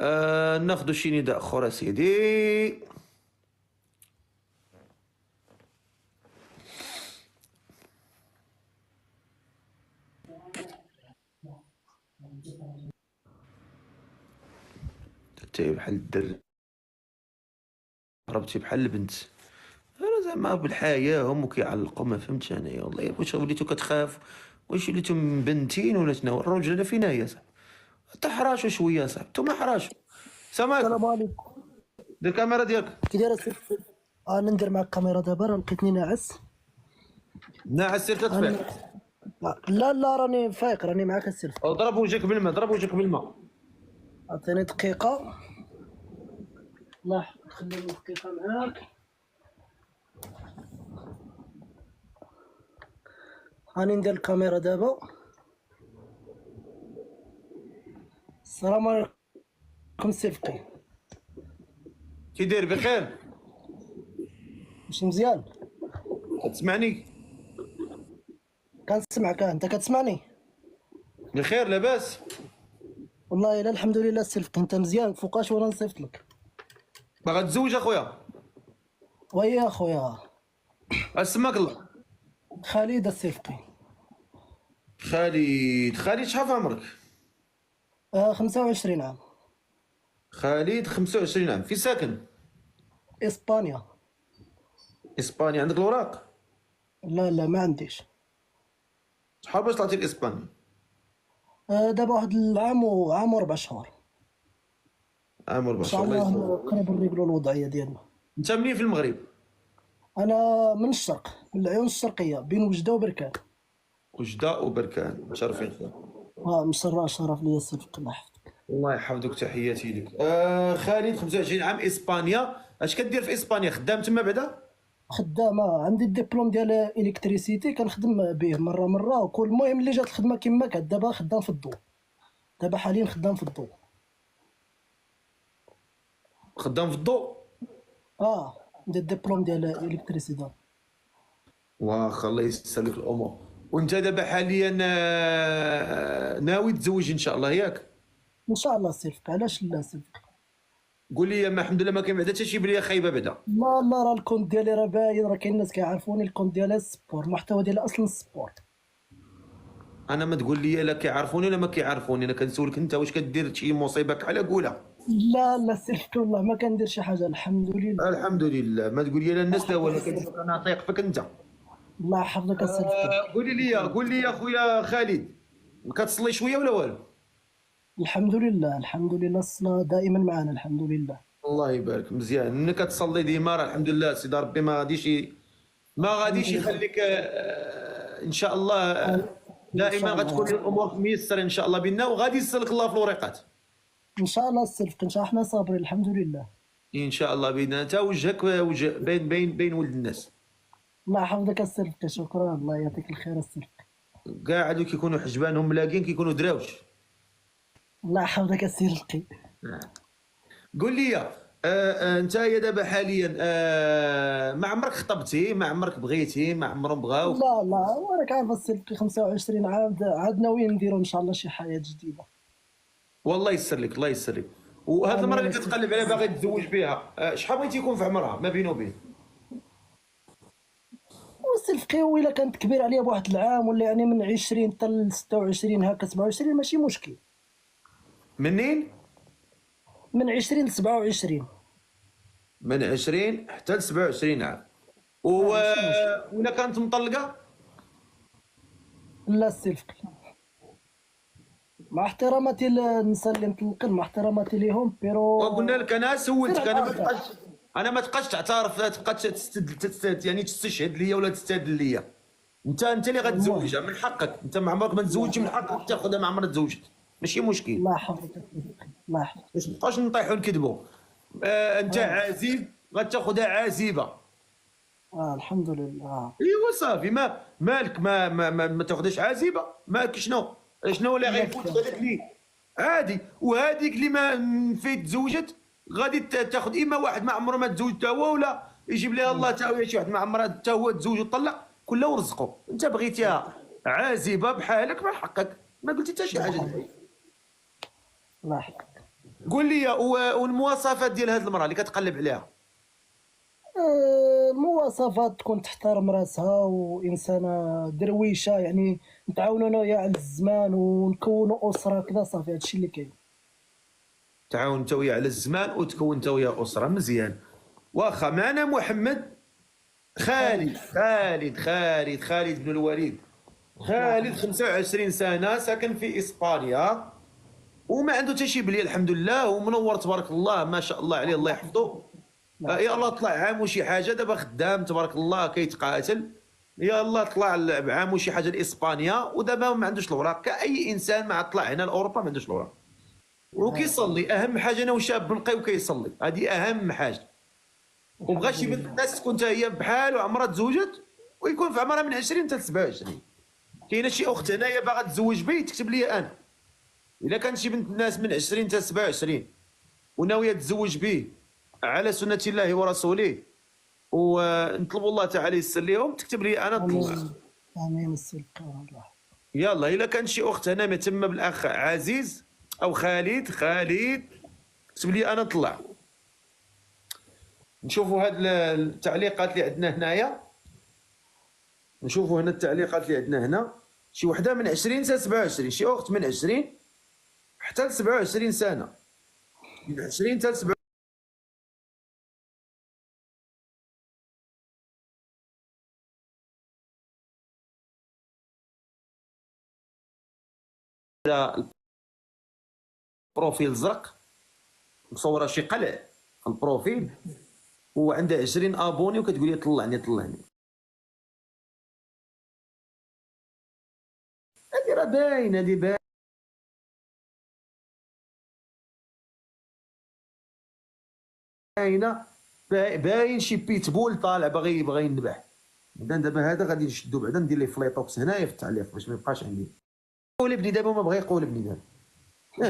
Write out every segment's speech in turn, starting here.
ناخذ شي نداء اخر سيدي. انت بحال الدر، ضربتي بحال البنت. انا زعما بالحياه هما كيعلقوا، ما فهمتش انايا والله. واش وليتو كتخاف؟ واش وليتو مبنتين ولا شنو؟ الراجل انا فينا هي صاحبي. تحراشوا شويه صاحبي، نتوما حراشوا. السلام عليكم. السلام عليكم. دير الكاميرا ديالك. كي داير السيد؟ انا ندير معك الكاميرا دابا، راه لقيتني ناعس. ناعس سير تطفيق. لا لا راني فايق، راني معاك السلف. ضرب وجهك بالماء، ضرب وجهك بالماء. عطيني دقيقة. الله يحفظك، خليني دقيقة معاك. راني ندير الكاميرا دابا. السلام عليكم سلفقي. كي داير؟ بخير؟ ماشي مزيان؟ كتسمعني؟ كنسمعك، انت كتسمعني؟ بخير لاباس؟ والله الا الحمد لله سلفقي. انت مزيان؟ فوقاش وانا نصيفط لك. باغا تزوج اخويا؟ ويا اخويا اسمك الله؟ خالد السلفقي. خالد شحال في عمرك؟ 25 عام. خالد 25 عام. في ساكن؟ اسبانيا. اسبانيا. عندك الاوراق؟ لا لا ما عنديش. شحال باش طلعتي لاسبانيا؟ دابا واحد العام وعام و4 شهور. عام ان شاء 14. الله يسلمك. الله قريب نريقلوا الوضعيه ديالنا. انت منين في المغرب؟ انا من الشرق، من العيون الشرقيه بين وجده وبركان. وجده وبركان، متشرفين خويا. مسرى شرف ليا الصدق، الله يحفظك. الله يحفظك، تحياتي لك. خالد 25 عام، اسبانيا. اش كدير في اسبانيا؟ خدام تما بعدا؟ خدامه، عندي الدبلوم ديال الكتريسيتي، كنخدم به مره وكل. المهم اللي جات الخدمه كما كانت. دابا خدام في الضوء، دابا حاليا خدام في الضوء. خدام في الضوء. عندي الدبلوم ديال الكتريسيتي. واخا، الله يسر لك الامور. وانت دابا حاليا ناوي تزوج ان شاء الله ياك؟ ان شاء الله سيرفك، علاش لا سيرفك. قول لي، ما الحمد لله ما كاين بعدا حتى شي بليه خايبه بعدا. لا لا راه الكونت ديالي راه باين، راه كاين الناس كيعرفوني. الكونت ديالي السبور، المحتوى ديالي اصلا السبور. انا ما تقول لي لا كيعرفوني ولا ما كيعرفوني، انا كنسولك انت واش كدير شي مصيبه على قولها. لا لا سيرفك والله ما كندير شي حاجه، الحمد لله. الحمد لله. ما تقول لي لا الناس لا والو، انا نطيق فيك انت. الله يحفظك السلفقي. قولي يا خويا خالد، كتصلي شويه ولا والو؟ الحمد لله الحمد لله، الصلاة دائما معنا الحمد لله. الله يبارك، مزيان انك كتصلي ديما. راه الحمد لله سيدي ربي ما غاديش يخليك. ان شاء الله. ان دائما شاء غتكون الله، الامور ميسره ان شاء الله بينا، وغادي يسلك الله في الورقات. ان شاء الله السلفقي، ان شاء الله احنا صابرين الحمد لله. ان شاء الله بينا. انت وجهك وجه بين ولد الناس. الله يحفظك السلفقي، شكرا، الله يعطيك الخير السلفقي. كاع هادو كيكونوا حجبانهم ملاقين كيكونوا دراوش. الله يحفظك السلفقي. قول لي انت يا دابا حاليا ما عمرك خطبتي؟ ما عمرك بغيتي؟ ما عمرهم بغاوك؟ لا لا، وراك عارف السلفقي 25 عام عاد ناويين نديروا ان شاء الله شي حياة جديدة. والله يسر لك، الله يسر لك. وهذه المره اللي امين كتقلب عليها باغي تتزوج بها، شحال بغيتي يكون في عمرها ما بينه وبين؟ السلفقي وإلا كانت كبير عليا بواحد العام، ولا يعني من 20 حتى ل 26 هكا 27 ماشي مشكل. منين؟ من 20 ل 27. من 20 حتى ل 27 عام. ماشي مشكل. ولا كانت مطلقه؟ لا السلفقي، مع احتراماتي للنساء اللي مطلقين، مع احتراماتي ليهم، بيرو وقلنا لك، انا سولتك، سير الآخر. انا ما تبقاش تعترف، تبقى يعني تستشهد ليا ولا تستدل ليا. انت اللي المهم غتزوجها من حقك. انت ما عمرك ما تزوجش، من حقك تاخذها ما عمرها تزوجت، ماشي مشكل. الله يحفظك السلفقي، الله يحفظك. باش نبقاوش نطيحوا نكذبوا. انت عازب غتاخذها عازبه. الحمد لله. ايوا صافي. مالك ما تاخذهاش عازبه؟ مالك شنو اللي غيفوت هذاك اللي عادي؟ وهذيك اللي ما فايت تزوجت غادي تاخذ اما واحد ما عمره ما تزوج حتى هو، ولا يجيب لها الله حتى هو شي واحد ما عمره حتى هو تزوج وطلق، كله ورزقه. انت بغيتيها عازبه بحالك، من حقك، ما قلتي حتى شي الله حاجه. يحفظك، الله يحفظك. قول لي والمواصفات ديال هذه المراه اللي كتقلب عليها. مواصفات تكون تحترم راسها وانسانه درويشه، يعني نتعاونوا انا وياها على الزمان ونكونوا اسره كذا، صافي هادشي اللي كاين. تعاون انت وياه على الزمان وتكون انت وياه اسره، مزيان. واخا معنا محمد. خالد بن الوليد. خالد 25 سنه، ساكن في اسبانيا، وما عنده حتى شي بليه الحمد لله، ومنور تبارك الله ما شاء الله عليه، الله يحفظه. يا الله طلع عام وشي حاجه، دابا خدام تبارك الله كيتقاتل. يا الله طلع بعام وشي حاجه لاسبانيا، ودابا ما عندوش الوراق كاي انسان ما طلع هنا لاوروبا ما عندوش الوراق. وكيصلي، اهم حاجه انا وشاب نقي وكيصلي، هذه اهم حاجه. وبغى شي بنت الناس تكون حتى هي بحال وعمرها تزوجت، ويكون في عمرها من 20 حتى 27. كاينه شي اخت هنايا باغا تزوج بي تكتب لي انا. الا كانت شي بنت الناس من 20 حتى 27 وناويه تزوج به على سنه الله ورسوله، ونطلب الله تعالى يسر لهم، تكتب لي انا نطلع. امين امين. السلك الله. يلا الا كان شي اخت هنا مهتمه بالاخ عزيز او خالد كتب لي انا نطلع. نشوفوا هاد التعليقات اللي عندنا هنايا. نشوفوا هنا التعليقات اللي عندنا هنا. شي وحده من 20 حتى 27، شي اخت من 20 حتى ل 27 سنه، من 20 حتى ل 27. البروفيل زرق، مصوره شي قلع في البروفيل، وعندها 20 ابوني، وكتقول لي طلعني. هذه راه باينه، هذه باينه، باين شي بيتبول طالع باغي ينذبح. دابا هذا غادي نشدو بعدا، ندير ليه فليطوكس هنايا في التعليق باش ما يبقاش عندي. قول ابني دابا ما بغى يقول ابني دابا.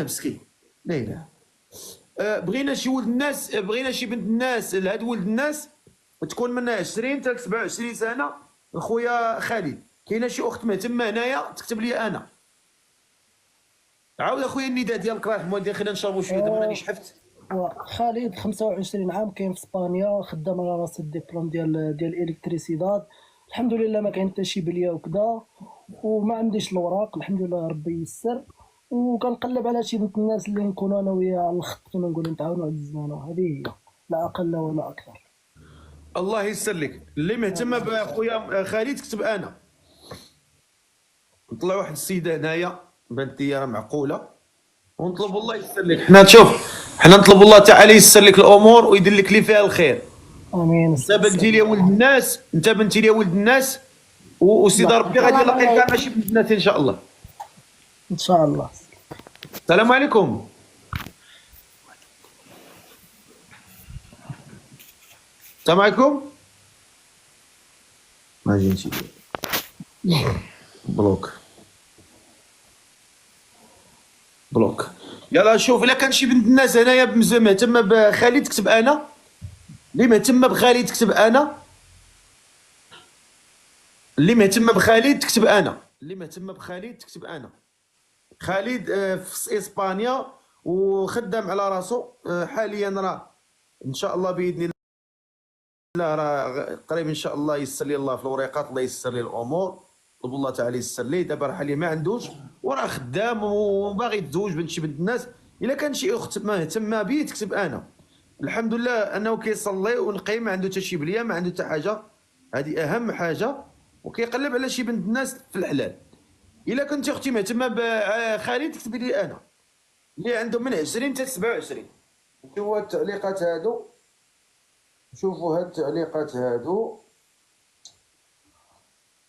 مسكين لا اله. بغينا شي ولد الناس، بغينا شي بنت الناس، لهاد ولد الناس تكون من 20 حتى 27 سنه. خويا خالد، كاينه شي اخت مهتمه هنايا تكتب لي انا. عاود اخويا النداء ديالك راه المهم، خلينا نشربوا شويه دابا راني شحفت. خالد 25 عام، كاين في اسبانيا، خدام على راس الدبلوم ديال الالكتريسيداد. الحمد لله ما كاين حتى شي بليه وكذا، وما عنديش الوراق الحمد لله، ربي يسر. وكنقلب على شي بنت الناس اللي نكونوا انا وياها على الخط، كما نقولوا نتعاونوا على الزمانه، وهذه هي لا اقل ولا اكثر. الله يسر لك. اللي مهتمه بخويا خالد كتب انا. نطلع واحد السيده هنايا بانت لي راه معقوله، ونطلب الله يسر لك. حنا نطلب الله تعالى يسر لك الامور ويدير لك اللي فيها الخير. امين. انت بنتي لي ولد الناس، وسيدي ربي غادي يلقيك كاع ماشي بنت الناس ان شاء الله. ان شاء الله. السلام عليكم. السلام عليكم. ما جيتي بلوك. يلا شوف، الا كان شي بنت الناس هنايا مهتمه بخالد تكتب انا. اللي مهتمه بخالد تكتب انا. اللي مهتمه بخالد تكتب انا. خالد في اسبانيا وخدام على راسو حاليا، راه ان شاء الله باذن الله راه قريب ان شاء الله يسر لي الله في الوريقات، الله يسر لي الامور، طلب الله تعالى يسر لي. دابا راه حاليا ما عندوش وراه خدام وباغي يتزوج بنت شي بنت الناس. الا كان شي اخت مهتمه بي تكتب انا. الحمد لله انه كيصلي ونقي، ما عنده حتى شي بليه، ما عنده حتى حاجه، هذه اهم حاجه، وكيقلب على شي بنت الناس في الحلال. الا كنت اختي مهتمه بخالد تكتبي لي انا. اللي عندهم من 20 حتى 27. شوفوا هاد التعليقات هادو.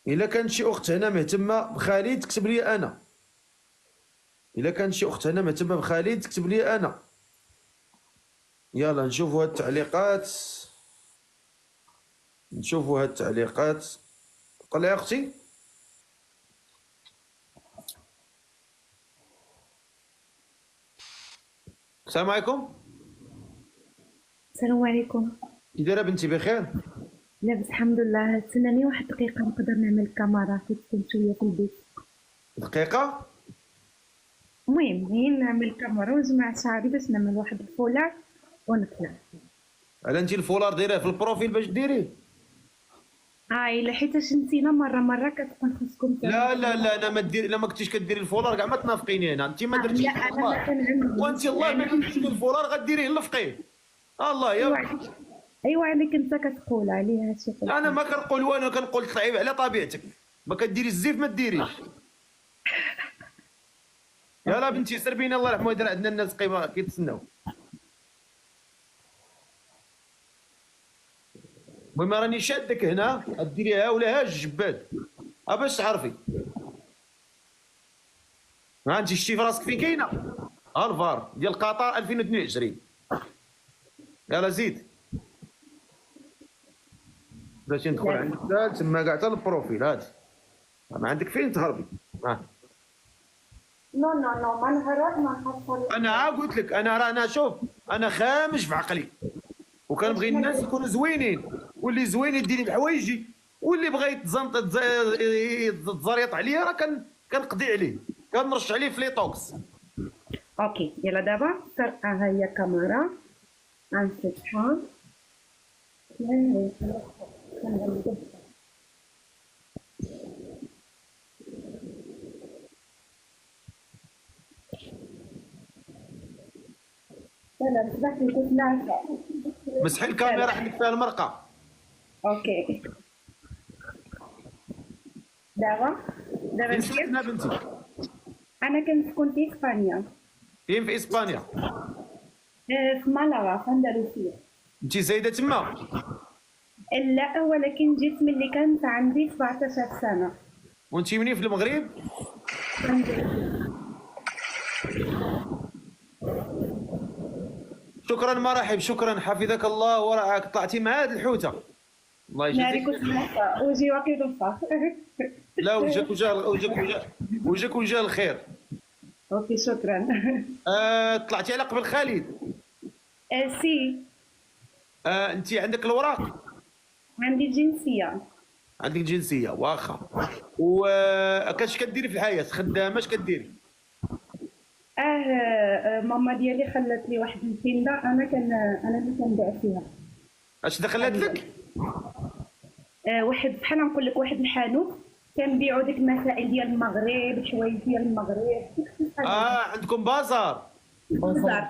الا كانت شي اخت هنا مهتمه بخالد تكتب لي انا. يلا نشوفوا هاد التعليقات. طلعي اختي. السلام عليكم. السلام عليكم. كي دايره بنتي؟ بخير لاباس الحمد لله. تسناني واحد دقيقة نقدر نعمل الكاميرا حيت كنت شوية في البيت. دقيقه. المهم هي نعمل كاميرا ونجمع شعري باش نعمل واحد الفولار ونطلع. على انت الفولار دايره في البروفيل باش ديريه؟ الا حيتاش نسينا مره كتكون خصكم لا لا لا، انا ما دير، الا ما كنتيش كديري الفولار كاع ما تنافقيني هنا، انت ما درتيش لا انا ما كنعمل. وانت الله ما درتيش الفولار غديريه للفقيه. الله يا ايوا عليك انت كتقول عليه هادشي كله. انا ما كنقول والو، كنقول طلعي على طبيعتك، ما كديري الزيف ما ديريش. يلا بنتي سربينا الله يرحمه، يدير عندنا الناس قيمه كيتسناو. المهم راني شادك هنا، ديريها ولا ها الجباد باش تعرفي. ها انت شتي في راسك فين كاينه؟ ها الفار ديال قطر 2022. يلا زيد باش ندخل عندك تما كاع حتى البروفيل هادي، ما عندك فين تهربي. ها نو ما نهرب ما نحصل. انا قلت لك، انا شوف انا خامج في عقلي، وكنبغي الناس يكونوا زوينين، واللي زوين يديني بحوايجي، واللي بغى يتزريط عليا راه كنقضي عليه، كنرش عليه في لي توكس. اوكي يلا دابا ها هي كاميرا غنفتحها. لا صباح كنت ناعسة. مسحي الكاميرا عندك فيها المرقه. اوكي دابا فين مزيان. ساكنه بنتي؟ انا كنسكن في اسبانيا، فين في اسبانيا؟ في مالاغا في اندلسية. انت زايده تما؟ لا ولكن جيت ملي كانت عندي 17 سنة. وانت منين في المغرب؟ شكرا مرحب، شكرا حفظك الله ورعاك، طلعتي مع هاد الحوته الله ناري يجزيك. كنت ناعسة وجهي واقي ضفاف. لا وجهك وجه الخير. اوكي شكرا. طلعتي على قبل خالد. سي انت عندك الوراق؟ عندي الجنسية. عندك جنسيه واخا. كاش كديري في الحياه؟ خدامه اش كديري؟ ماما ديالي خلات لي واحد الفيندا، انا اللي كنبيع فيها. اش دخلت لك؟ واحد بحال نقول لك واحد الحانوت كنبيعوا ديك المسائل ديال المغرب، الحوايج ديال المغرب. عندكم بازار؟ بازار.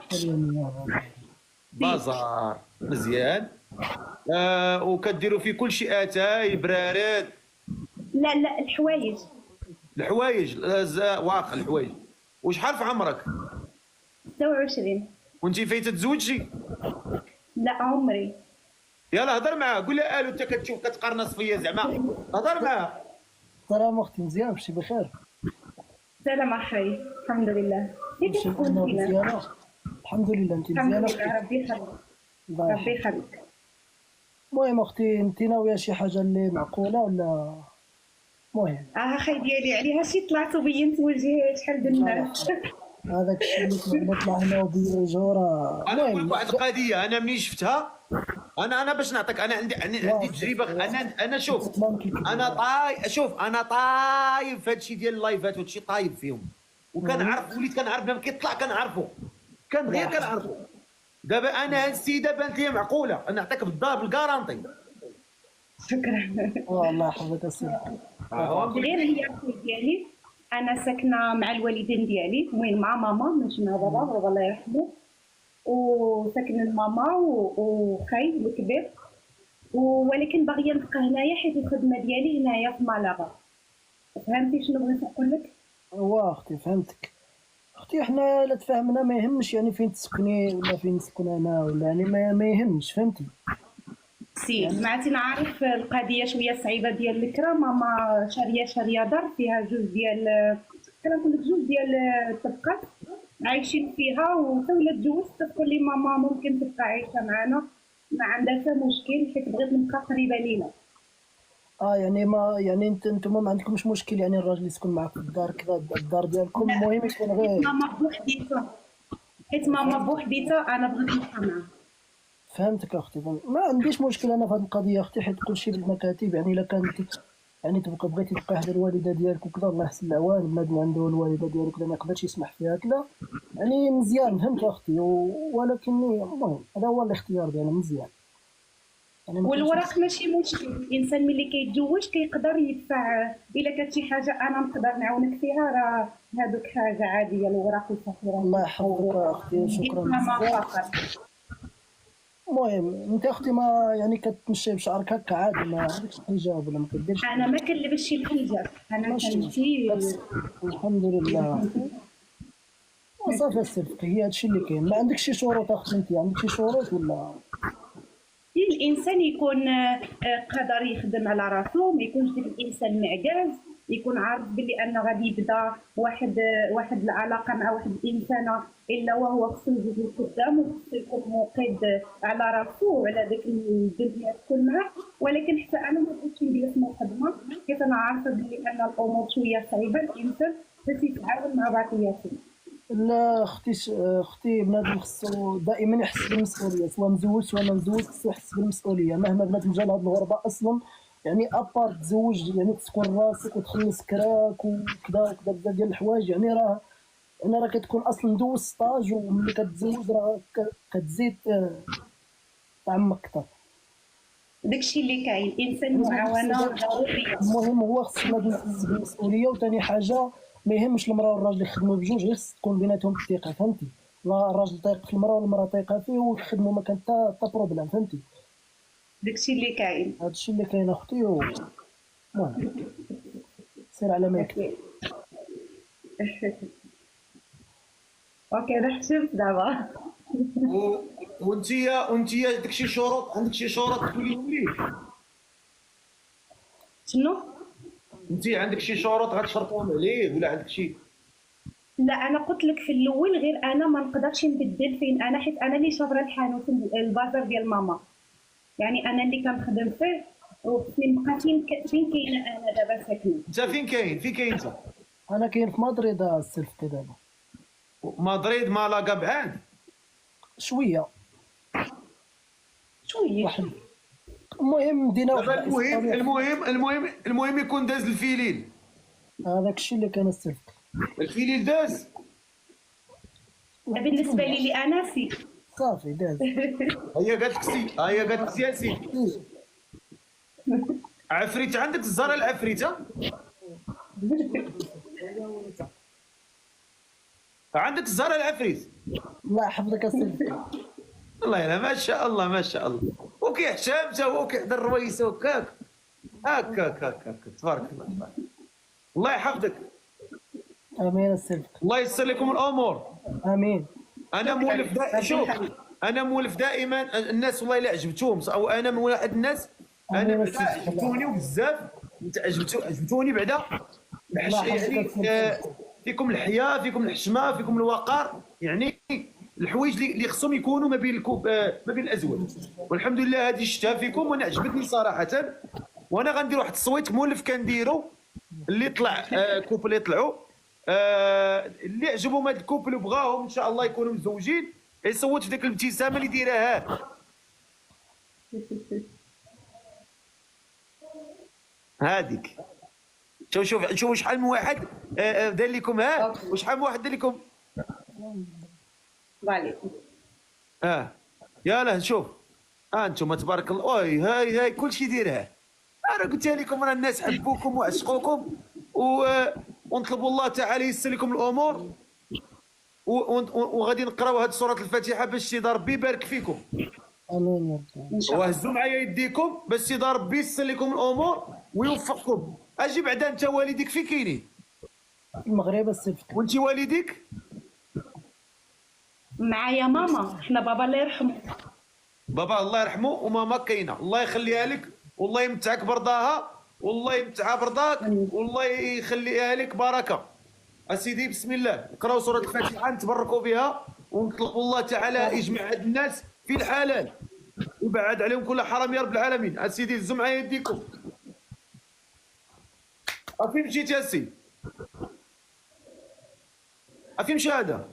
بازار مزيان. وكديروا فيه كل شيء، اتاي برارات؟ لا الحوايج. الحوايج واخا الحوايج. وشحال في عمرك؟ 26. وانت فايته تزوجي؟ لا عمري. يلا هضر معاه، قول لها الو، انت كتشوف كتقرنص فيا زعما، هضر معاه. السلام اختي، مزيان؟ مشي بخير؟ سلام اخي الحمد لله. كيف تكون مزيانة؟ الحمد لله. انت الحمد مزيانة لله اختي؟ ربي يخليك. ربي يخليك. المهم اختي، انت ناوية شي حاجة اللي معقولة ولا؟ المهم اخي ديالي عليها شي طلعت وبينت وجهي شحال د الناس. هذاك الشيء اللي نطلع هنا وبيجو راه انا نقول لك المهم. واحد القضيه، انا منين شفتها، انا باش نعطيك، انا عندي تجربه. انا شوف، انا طايب في هادشي ديال اللايفات وهادشي، طايب فيهم، وكنعرف وليت كنعرف لما كيطلع كنعرفو، كان غير كنعرفو. دابا انا هاد السيده بانت لي معقوله، انا نعطيك بالكارانتي. شكرا. الله يحفظك السيدي. غير هي اختي ديالي، انا ساكنه مع الوالدين ديالي، المهم مع ماما ماشي مع بابا الله يرحمه، وساكنه ماما وخاي الكبير، ولكن باغيه نبقى هنايا حيت الخدمه ديالي هنايا في مالاغا. فهمتي شنو بغيت نقول لك؟ واه اختي فهمتك. اختي احنا الا تفاهمنا ما يهمش يعني فين تسكني ولا فين نسكن انا، ولا يعني ما يهمش، فهمتي؟ سي سمعتي نعرف القضيه شويه صعيبه ديال الكرا. ماما شاريه دار فيها جوج ديال كنقول لك جوج ديال الطبقات عايشين فيها، وحتى ولا تزوجت تقول لي ماما ممكن تبقى عايشه معنا، ما عندها حتى مشكل حيت بغيت نبقى قريبه لينا. يعني ما يعني انتم ما عندكمش مشكل يعني الراجل يسكن معك في الدار كذا، الدار ديالكم المهم يكون غير. ماما بوحديتها، حيت ماما بوحديتها انا بغيت نبقى معاها. فهمتك اختي، ما عنديش مشكل انا في هذه القضيه اختي، حيت كلشي بالمكاتب يعني الا كانت يعني تبقى بغيتي تبقى حدا الوالده ديالك وكذا، الله يحسن العوان، بنادم عنده الوالده ديالو كذا ما يقدرش يسمح فيها كذا، يعني مزيان فهمت اختي ولكن المهم هذا هو الاختيار ديالنا مزيان. يعني ما كاينش والوراق ماشي مشكل، الانسان ملي كيتزوج كيقدر يدفع الا كانت شي حاجه انا نقدر نعاونك فيها، راه هذوك حاجه عاديه، الوراق الفاتوره. الله يحفظك اختي، شكرا ما بزاف. فقط. المهم انت اختي ما يعني كتمشي بشعرك هكا عادي، ما عندكش حجاب ولا ما كديرش؟ انا ما كنلبسش الحجاب، انا ماشي كنمشي. الحمد لله. وصافي الصدق هي هادشي اللي كاين. ما عندكش شي شروط اختي؟ انت عندك شي شروط ولا؟ الانسان يكون قادر يخدم على راسو، ما يكونش ديك الانسان معجز، يكون عارف بلي انه غادي يبدا واحد العلاقه مع واحد الانسانه الا وهو خصو يزيد لقدام، وخصو يكون موقد على راسو وعلى داك البنت اللي تكون معاه. ولكن حتى انا ما بغيتش ندير مقدمه، حيت انا عارفه بلي ان الامور شويه صعيبه، الانسان باش يتعاون مع بعضياته. لا اختي بنادم خصو دائما يحس بالمسؤوليه، سواء مزوج سواء ما مزوج خصو يحس بالمسؤوليه مهما بنادم جا لهاد الغربه اصلا. يعني ابار تزوج يعني تسكن راسك وتخلص كراك وكذا وكذا بزاف ديال الحوايج، يعني راه كتكون اصلا دوز ستاج، وملي كتزوج راه كتزيد تعمق اكثر. داكشي اللي كاين، الانسان معاونه ضروريه. المهم هو خص بنادم يحس بالمسؤوليه. وثاني حاجه ما يهمش المراه والراجل يخدموا بجوج، غير خص تكون بيناتهم الثقه فهمتي. لا الراجل طايق في المراه والمراه طايقه فيه ويخدموا، ما كان حتى بروبليم فهمتي. داكشي اللي كاين. هادشي اللي كاين اختي المهم سير على ما يكفي. اوكي راه حشمت دابا. وانتيا عندك شي شروط؟ عندك شي شروط تقوليهم لي؟ شنو؟ انت عندك شي شروط غتشرطوهم عليه ولا عندك شي؟ لا انا قلت لك في الاول، غير انا ما نقدرش نبدل فين انا، حيت انا اللي شابره الحانوت البازار ديال ماما، يعني انا اللي كنخدم فيه، وخصني نبقى فين كاينه انا دابا ساكنه. انت فين كاين؟ فين كاين انت؟ انا كاين في مدريد السلف دابا. مدريد مالاغا بعاد؟ شويه شويه. واحد المهم مدينه دابا واحده المهم يكون داز الفيليل. هذاك الشيء اللي كان السلف. الفيليل داز؟ بالنسبه لي انا سي صافي داز. هي قالت لك سي، هي قالت لك سي سي. عفريت عندك الزهره العفريته؟ عندك الزهره العفريت؟ الله يحفظك السلف. والله انا ما شاء الله ما شاء الله. وكيحشم تا هو كيحضر الرويسه وكاك هكاك تبارك الله تبارك. الله يحفظك. امين السلف. الله ييسر لكم الامور. امين. انا مولف شوف، انا مولف دائما الناس والله الا عجبتهم، او انا من واحد الناس انا بعدا عجبتوني وبزاف، عجبتوني بعدا يعني فيكم الحياه، فيكم الحشمه، فيكم الوقار، يعني الحوايج اللي خصهم يكونوا ما بين الازواج. والحمد لله هذه شفتها فيكم وانا عجبتني صراحه. وانا غندير واحد التصويت مولف كنديرو اللي طلع كوبل اللي طلعوا اللي عجبهم هذا الكوبل وبغاهم ان شاء الله يكونوا مزوجين يصوت في ديك الابتسامه اللي دايرها هذيك. شوف شحال من واحد دار لكم وشحال من واحد دار لكم. عليكم. يلا نشوف. انتم تبارك الله. وي هاي كلشي ديرها. انا قلت لكم راه الناس حبوكم وعشقوكم ونطلبوا الله تعالى ييسر لكم الامور، وغادي نقراو هذه سوره الفاتحه باش سيدي ربي يبارك فيكم. امين يا رب. وهزوا معايا يديكم باش سيدي ربي ييسر لكم الامور ويوفقكم. اجي بعدا انت والديك فين كاينين؟ المغرب السلف. وانت والديك؟ معايا ماما، حنا بابا الله يرحمه. بابا الله يرحمه وماما كاينه، الله يخليها لك والله يمتعك برضاها والله يمتعها برضاك والله يخليها لك بركه. اسيدي بسم الله نقراو سوره الفاتحه نتبركوا بها ونطلبوا الله تعالى يجمع هاد الناس في الحلال ويبعد عليهم كل حرام يا رب العالمين. اسيدي هزوا معايا يديكم. فين مشيتي اسي؟ فين مشى هذا؟